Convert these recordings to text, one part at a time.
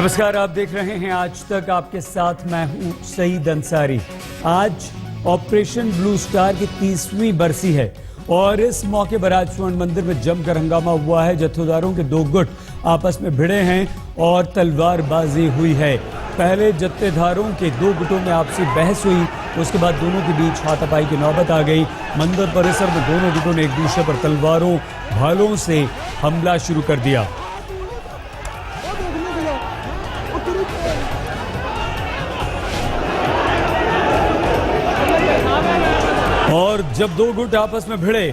नमस्कार, आप देख रहे हैं आज तक। आपके साथ मैं हूं सईद अंसारी। आज ऑपरेशन ब्लू स्टार की 30वीं बरसी है और इस मौके पर आज स्वर्ण मंदिर में जमकर हंगामा हुआ है। जत्थेदारों के दो गुट आपस में भिड़े हैं और तलवारबाजी हुई है। पहले जत्थेदारों के दो गुटों में आपसी बहस हुई, उसके बाद दोनों के बीच हाथापाई की नौबत आ गई। मंदिर परिसर में दोनों गुटों ने एक दूसरे पर तलवारों भालों से हमला शुरू कर दिया। और जब दो गुट आपस में भिड़े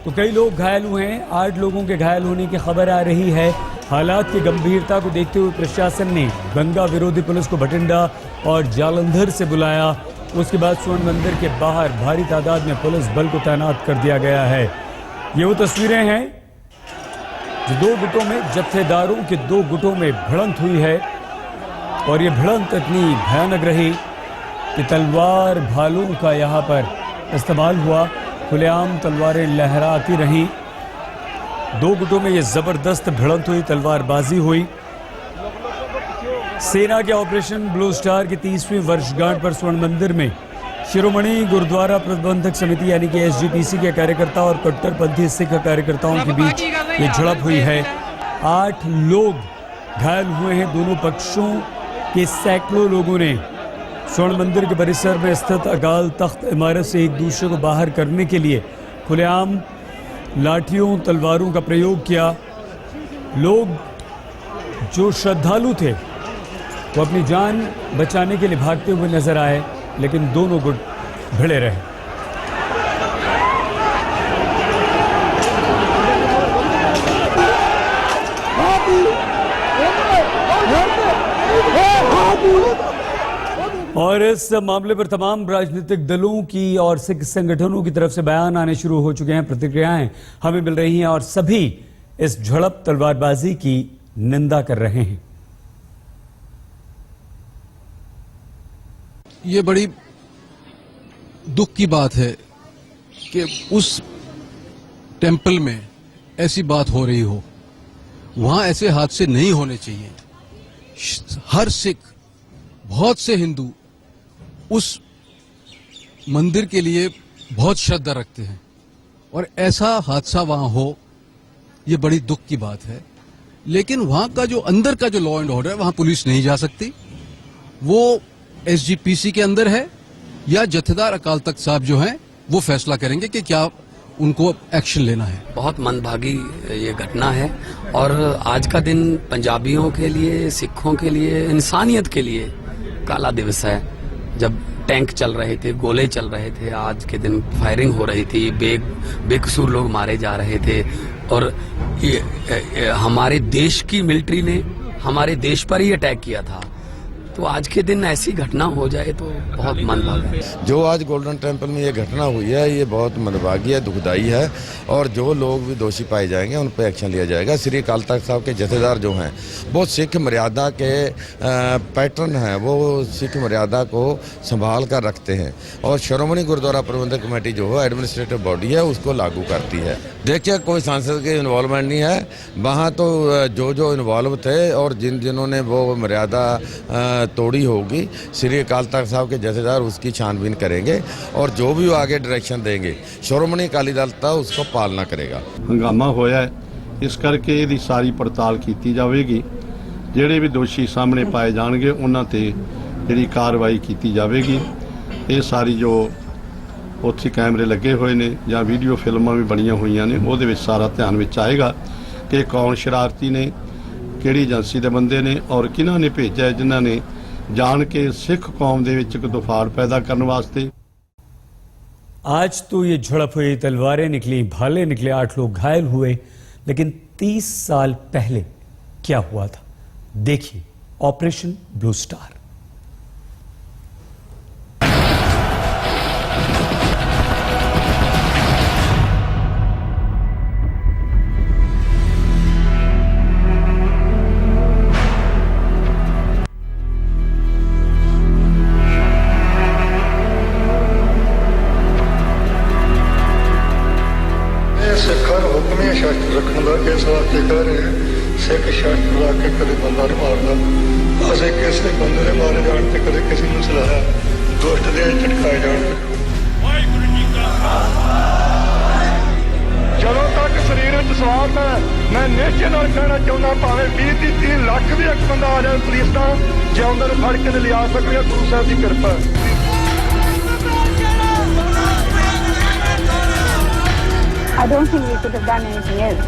तो कई लोग घायल हुए हैं। 8 लोगों के घायल होने की खबर आ रही है। हालात की गंभीरता को देखते हुए प्रशासन ने दंगा विरोधी पुलिस को भटिंडा और जालंधर से बुलाया। उसके बाद स्वर्ण मंदिर के बाहर भारी तादाद में पुलिस बल को तैनात कर दिया गया है। ये वो तस्वीरें हैं जो दो गुटों में, जत्थेदारों के दो गुटों में भिड़ंत हुई है और ये भिड़ंत इतनी भयानक रही कि तलवार भालों का यहाँ पर इस्तेमाल हुआ। खुलेआम तलवारें लहराती रहीं। दो गुटों में ये जबरदस्त भिड़ंत हुई, तलवारबाजी हुई। सेना के ऑपरेशन ब्लू स्टार की 30वीं वर्षगांठ पर स्वर्ण मंदिर में शिरोमणि गुरुद्वारा प्रबंधक समिति यानी कि SGPC के कार्यकर्ता और कट्टरपंथी सिख कार्यकर्ताओं के बीच ये झड़प हुई है। 8 लोग घायल हुए हैं। दोनों पक्षों के सैकड़ों लोगों ने स्वर्ण मंदिर के परिसर में स्थित अकाल तख्त इमारत से एक दूसरे को बाहर करने के लिए खुलेआम लाठियों तलवारों का प्रयोग किया। लोग जो श्रद्धालु थे वो अपनी जान बचाने के लिए भागते हुए नजर आए, लेकिन दोनों गुट भिड़े रहे। और इस मामले पर तमाम राजनीतिक दलों की और सिख संगठनों की तरफ से बयान आने शुरू हो चुके हैं, प्रतिक्रियाएं हमें मिल रही हैं और सभी इस झड़प तलवारबाजी की निंदा कर रहे हैं। ये बड़ी दुख की बात है कि उस टेंपल में ऐसी बात हो रही हो। वहां ऐसे हादसे नहीं होने चाहिए। हर सिख, बहुत से हिंदू उस मंदिर के लिए बहुत श्रद्धा रखते हैं और ऐसा हादसा वहां हो, ये बड़ी दुख की बात है। लेकिन वहां का जो अंदर का जो लॉ एंड ऑर्डर है, वहां पुलिस नहीं जा सकती। वो SGPC के अंदर है या जत्थेदार अकाल तख्त साहब जो हैं वो फैसला करेंगे कि क्या उनको एक्शन लेना है। बहुत मंदभागी ये घटना है और आज का दिन पंजाबियों के लिए, सिखों के लिए, इंसानियत के लिए काला दिवस है। जब टैंक चल रहे थे, गोले चल रहे थे, आज के दिन फायरिंग हो रही थी, बेकसूर लोग मारे जा रहे थे और ये हमारे देश की मिलिट्री ने हमारे देश पर ही अटैक किया था। तो आज के दिन ऐसी घटना हो जाए तो बहुत मंदभागी है। जो आज गोल्डन टेम्पल में ये घटना हुई है, ये बहुत मंदभागी है, दुखदाई है और जो लोग भी दोषी पाए जाएंगे उन पर एक्शन लिया जाएगा। श्री अकाल तख्त साहब के जत्थेदार जो हैं वो सिख मर्यादा के पैटर्न हैं, वो सिख मर्यादा को संभाल कर रखते हैं और शिरोमणि गुरुद्वारा प्रबंधक कमेटी जो है एडमिनिस्ट्रेटिव बॉडी है, उसको लागू करती है। देखिए, कोई सांसद के इन्वॉल्वमेंट नहीं है वहाँ। तो जो इन्वॉल्व थे और जिन्होंने वो मर्यादा तोड़ी होगी, श्री अकाल तख्त साहब के जत्थेदार उसकी छानबीन करेंगे और जो भी वो आगे डायरेक्शन देंगे श्रोमणी अकाली दल ता उसको पालना करेगा। हंगामा होया है, इस करके इहदी सारी पड़ताल की जाएगी। ਜਿਹੜੇ भी दोषी सामने पाए जाएंगे उन्हां ते जिहड़ी कार्रवाई की जाएगी। ये सारी जो उत्थे कैमरे लगे हुए ने या वीडियो फिल्मां भी बणीਆਂ होईਆਂ ने, ਉਹਦੇ ਵਿੱਚ सारा ध्यान ਵਿੱਚ आएगा कि कौन शरारती ने, ਕਿਹੜੀ ਏਜੰਸੀ ਦੇ ਬੰਦੇ ਨੇ और किन्हां ने भेजा जिन्हां ने जान के सिख कौम दे विच दुफाड़ पैदा करने वास्ते। आज तो ये झड़प हुई, तलवारें निकली, भाले निकले, 8 लोग घायल हुए, लेकिन 30 साल पहले क्या हुआ था, देखिए ऑपरेशन ब्लू स्टार। ਸਿੱਖਾਂ ਨੂੰ ਹੁਕਮੀ ਸ਼ਸਤਰ ਰੱਖਣ ਦਾ ਇਸ ਵਾਸਤੇ ਕਹਿ ਰਹੇ ਸਿੱਖ ਸ਼ਸਤਰ ਡਾਕਟਰ ਆ ਕੇ ਕਦੇ ਬੰਦਾ ਨਹੀਂ ਮਾਰਦਾ। ਅਸੀਂ ਕਿਸੇ ਬੰਦੇ ਦੇ ਮਾਰੇ ਜਾਣ ਤੇ ਕਦੇ ਕਿਸੇ ਨੂੰ ਸਲਾਹਿਆ ਦੁਸ਼ਟ ਦੇ ਝਟਕਾਏ ਜਾਣ ਤੇ। ਜਦੋਂ ਤੱਕ ਸਰੀਰ ਵਿੱਚ ਸਵਾਸ ਹੈ ਮੈਂ ਨਿਸ਼ਚੇ ਨਾਲ ਕਹਿਣਾ ਚਾਹੁੰਦਾ ਭਾਵੇਂ 20-30 ਲੱਖ ਵੀ ਇੱਕ ਬੰਦਾ ਆ ਜਾਏ ਪੁਲਿਸ ਦਾ ਜਿਉਂਦੇ ਨੂੰ ਫੜ ਕੇ ਲਿਆ ਸਕਦੇ ਆ। ਗੁਰੂ ਸਾਹਿਬ ਦੀ ਕਿਰਪਾ। I don't think we could have done anything else.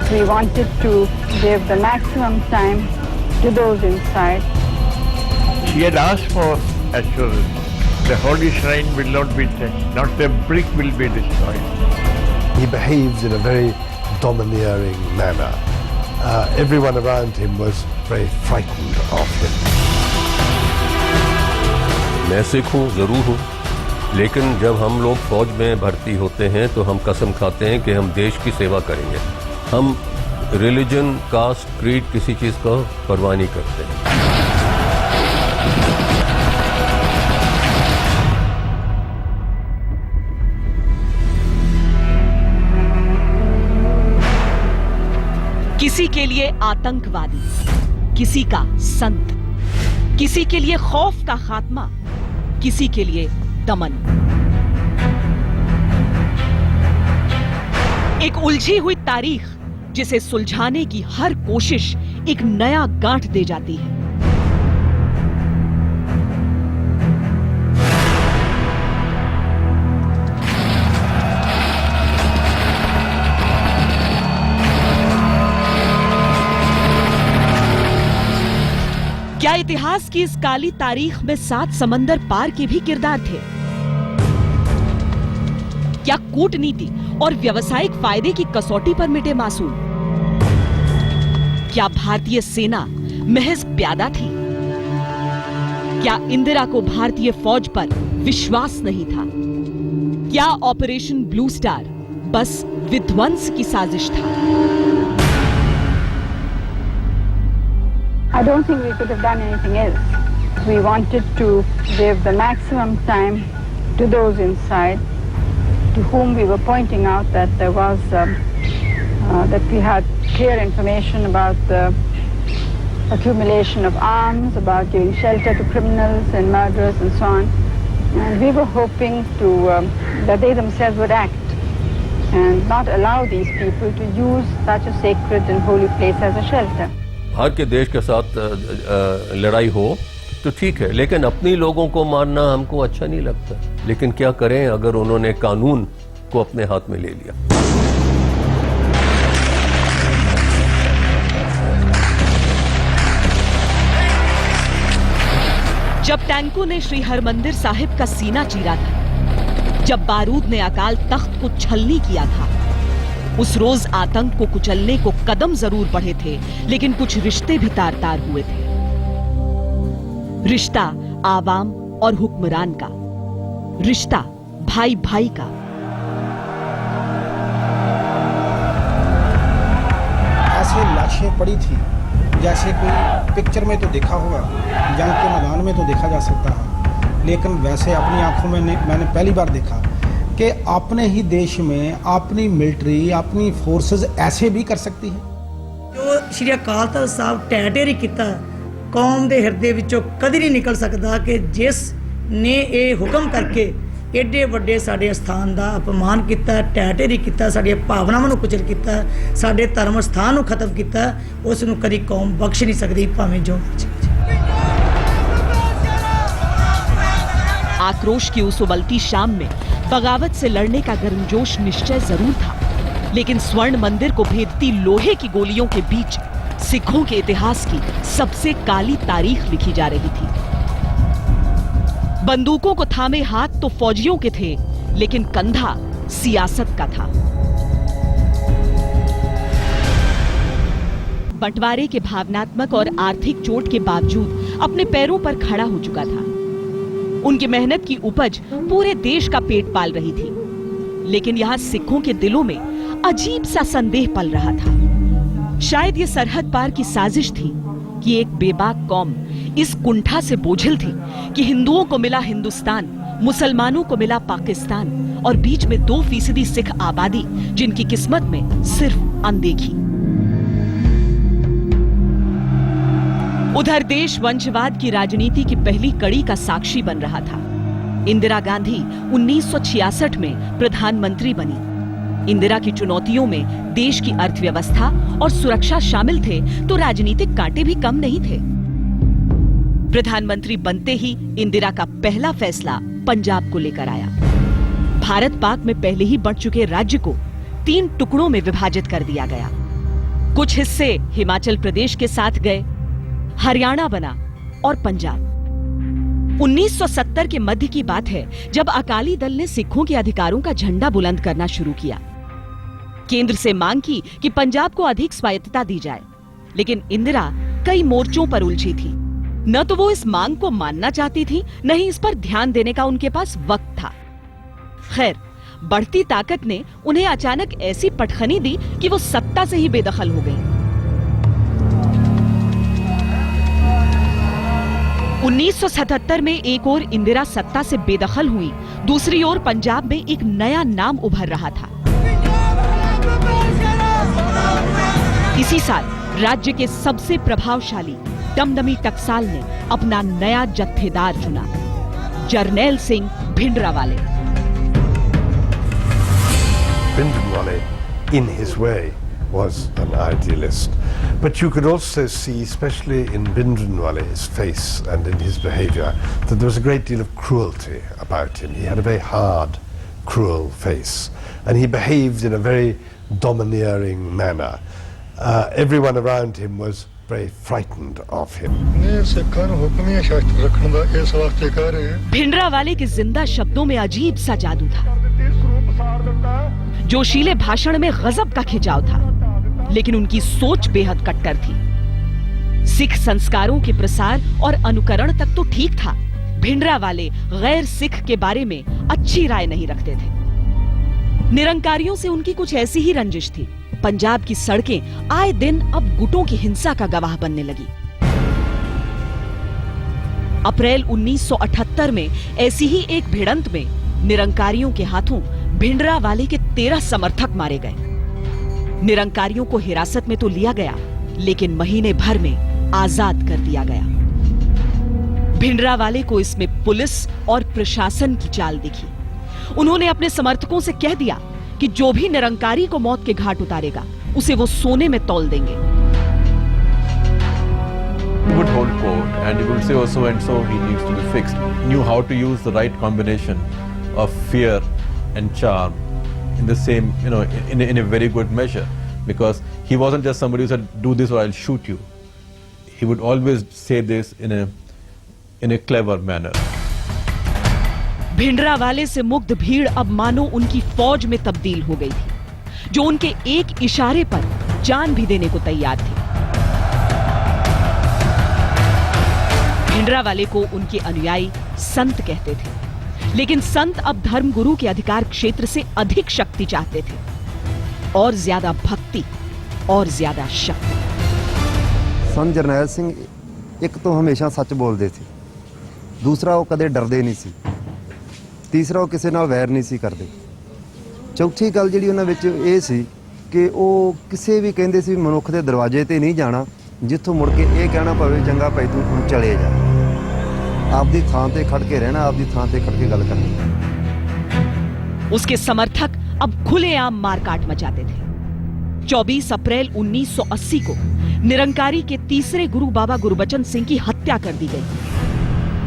We wanted to give the maximum time to those inside. She had asked for assurance. The holy shrine will not be touched. Not a brick will be destroyed. He behaved in a very domineering manner. Everyone around him was very frightened of him. मैं सिख हूँ, ज़रूर हूँ, लेकिन जब हम लोग फौज में भर्ती होते हैं तो हम कसम खाते हैं कि हम देश की सेवा करेंगे। हम रिलीजन, कास्ट, क्रीड किसी चीज़ का परवाह नहीं करते हैं। किसी के लिए आतंकवादी, किसी का संत, किसी के लिए खौफ का खात्मा, किसी के लिए दमन। एक उलझी हुई तारीख जिसे सुलझाने की हर कोशिश एक नया गांठ दे जाती है। क्या इतिहास की इस काली तारीख में 7 समंदर पार के भी किरदार थे? क्या कूटनीति और व्यवसायिक फायदे की कसौटी पर मिटे मासूम? क्या भारतीय सेना महज प्यादा थी? क्या इंदिरा को भारतीय फौज पर विश्वास नहीं था? क्या ऑपरेशन ब्लू स्टार बस विध्वंस की साजिश था? I don't think we could have done anything else. We wanted to give the maximum time to those inside, to whom we were pointing out that there was that we had clear information about the accumulation of arms, about giving shelter to criminals and murderers and so on. And we were hoping to that they themselves would act and not allow these people to use such a sacred and holy place as a shelter. हर के देश के साथ लड़ाई हो तो ठीक है, लेकिन अपनी लोगों को मारना हमको अच्छा नहीं लगता। लेकिन क्या करें अगर उन्होंने कानून को अपने हाथ में ले लिया। जब टैंकों ने श्री हरमंदिर साहिब का सीना चीरा था, जब बारूद ने अकाल तख्त को छलनी किया था, उस रोज आतंक को कुचलने को कदम जरूर बढ़े थे, लेकिन कुछ रिश्ते भी तार तार हुए थे। रिश्ता आवाम और हुक्मरान का, रिश्ता भाई भाई का। ऐसे लाशें पड़ी थी जैसे कोई पिक्चर में तो देखा होगा, जंग के मैदान में तो देखा जा सकता है, लेकिन वैसे अपनी आंखों में मैंने पहली बार देखा कि अपने ही देश में अपनी मिलिट्री, अपनी फोर्सेस ऐसे भी कर सकती है। जो श्री अकाल तख्त साहब टैटेरी किया कौम के हिरदे विचों कदी नहीं निकल सकता कि जिस ने ये हुक्म करके एडे वड्डे साडे स्थान का अपमान किया, टैटेरी किया, साडियां भावनावां नूं कुचल किया, साडे धर्म स्थान नूं खत्म किया, उस नूं कदी कौम बख्श नहीं सकती भावें जो। आक्रोश की उस उबलती शाम में बगावत से लड़ने का गर्मजोश निश्चय जरूर था, लेकिन स्वर्ण मंदिर को भेदती लोहे की गोलियों के बीच सिखों के इतिहास की सबसे काली तारीख लिखी जा रही थी। बंदूकों को थामे हाथ तो फौजियों के थे, लेकिन कंधा सियासत का था। बंटवारे के भावनात्मक और आर्थिक चोट के बावजूद अपने पैरों पर खड़ा हो चुका था। उनकी मेहनत की उपज पूरे देश का पेट पाल रही थी, लेकिन यहां सिखों के दिलों में अजीब सा संदेह पल रहा था। शायद ये सरहद पार की साजिश थी कि एक बेबाक कौम इस कुंठा से बोझिल थी कि हिंदुओं को मिला हिंदुस्तान, मुसलमानों को मिला पाकिस्तान, और बीच में 2% सिख आबादी जिनकी किस्मत में सिर्फ अनदेखी। उधर देश वंशवाद की राजनीति की पहली कड़ी का साक्षी बन रहा था। इंदिरा गांधी 1966 में प्रधानमंत्री बनी। इंदिरा की चुनौतियों में देश की अर्थव्यवस्था और सुरक्षा शामिल थे, तो राजनीतिक कांटे भी कम नहीं थे। प्रधानमंत्री बनते ही इंदिरा का पहला फैसला पंजाब को लेकर आया। भारत पाक में पहले ही बढ़ चुके राज्य को 3 टुकड़ों में विभाजित कर दिया गया। कुछ हिस्से हिमाचल प्रदेश के साथ गए, हरियाणा बना और पंजाब। 1970 के मध्य की बात है जब अकाली दल ने सिखों के अधिकारों का झंडा बुलंद करना शुरू किया। केंद्र से मांग की कि पंजाब को अधिक स्वायत्तता दी जाए, लेकिन इंदिरा कई मोर्चों पर उलझी थी। न तो वो इस मांग को मानना चाहती थी, न ही इस पर ध्यान देने का उनके पास वक्त था। खैर, बढ़ती ताकत ने उन्हें अचानक ऐसी पटखनी दी कि वो सत्ता से ही बेदखल हो गई। 1977 में एक ओर इंदिरा सत्ता से बेदखल हुई, दूसरी ओर पंजाब में एक नया नाम उभर रहा था। इसी साल राज्य के सबसे प्रभावशाली दमदमी टकसाल ने अपना नया जत्थेदार चुना, Jarnail Singh Bhindranwale. Bhindranwale, in his way, was an idealist. But you could also see, especially in Bhindranwale's face and in his behavior, that there was a great deal of cruelty about him. He had a very hard, cruel face. And he behaved in a very domineering manner. Everyone around him was very frightened of him. Bhindranwale के जिंदा शब्दों में अजीब सा जादू था। जोशीले भाषण में गजब का खिंचाव था, लेकिन उनकी सोच बेहद कट्टर थी। सिख संस्कारों के प्रसार और अनुकरण तक तो ठीक था, भिंडरावाले गैर सिख के बारे में अच्छी राय नहीं रखते थे। निरंकारियों से उनकी कुछ ऐसी ही रंजिश थी। पंजाब की सड़कें आए दिन अब गुटों की हिंसा का गवाह बनने लगी। अप्रैल 1978 में ऐसी ही एक भिड़ंत में निरंकारियों के हाथों भिंडरावाले के 13 समर्थक मारे गए। निरंकारियों को हिरासत में तो लिया गया, लेकिन महीने भर में आजाद कर दिया गया। भिंडरावाले को इसमें पुलिस और प्रशासन की चाल दिखी। उन्होंने अपने समर्थकों से कह दिया कि जो भी निरंकारी को मौत के घाट उतारेगा, उसे वो सोने में तौल देंगे। He would hold court and he would say, oh, so and so he needs to be fixed. He knew how to use the right combination of fear and charm in the same, in a very good measure, because he wasn't just somebody who said, do this or I'll shoot you. He would always say this in a clever manner. Bhindranwale से मुग्ध भीड़ अब मानो उनकी फौज में तब्दील हो गई थी, जो उनके एक इशारे पर जान भी देने को तैयार थी। भिंडरावाले को उनके अनुयायी संत कहते थे, लेकिन संत अब धर्मगुरु के अधिकार क्षेत्र से अधिक शक्ति चाहते थे, और ज्यादा भक्ति और ज्यादा शक्ति। संत जरनैल सिंह एक तो हमेशा सच बोलते थे, दूसरा वो कदे डरदे नहीं सी, तीसरा वो किसी नाल वैर नहीं सी करते। चौथी गल जिहड़ी उन्हां विच इह सी कि वो किसी भी कहिंदे सी मनुख दे दरवाजे ते नहीं जाना जिੱਥੋਂ मुड़ के ये कहना पवे चंगा भाई तू हुण चले जा। आपदी थां ते खड़ के रहना, आपदी थां ते खड़ के गल करनी। उसके समर्थक अब खुलेआम मारकाट मचाते थे। 24 अप्रैल 1980 को निरंकारी के तीसरे गुरु बाबा गुरबचन सिंह की हत्या कर दी गई।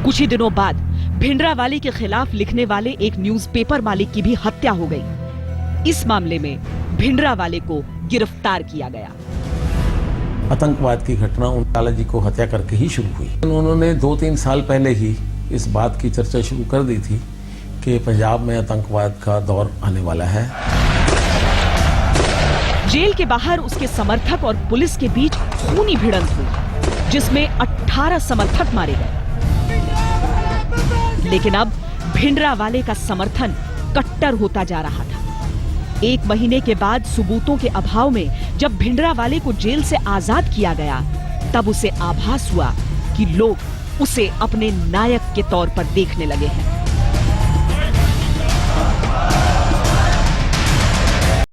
कुछ ही दिनों बाद भिंडरावाले के खिलाफ लिखने वाले एक न्यूज़पेपर मालिक की भी हत्या हो गई। इस मामले में भिंडरावाले को गिरफ्तार किया गया। आतंकवाद की घटना लाला जी को हत्या करके ही शुरू हुई। उन्होंने 2-3 साल पहले ही इस बात की चर्चा शुरू कर दी थी कि पंजाब में आतंकवाद का दौर आने वाला है। जेल के बाहर उसके समर्थक और पुलिस के बीच खूनी भिड़ंत हुई, जिसमें 18 समर्थक मारे गए। लेकिन अब भिंडरावाले का समर्थन कट्टर होता जा रहा था। 1 महीने के बाद सबूतों के अभाव में जब भिंडरावाले को जेल से आजाद किया गया, तब उसे आभास हुआ कि लोग उसे अपने नायक के तौर पर देखने लगे हैं।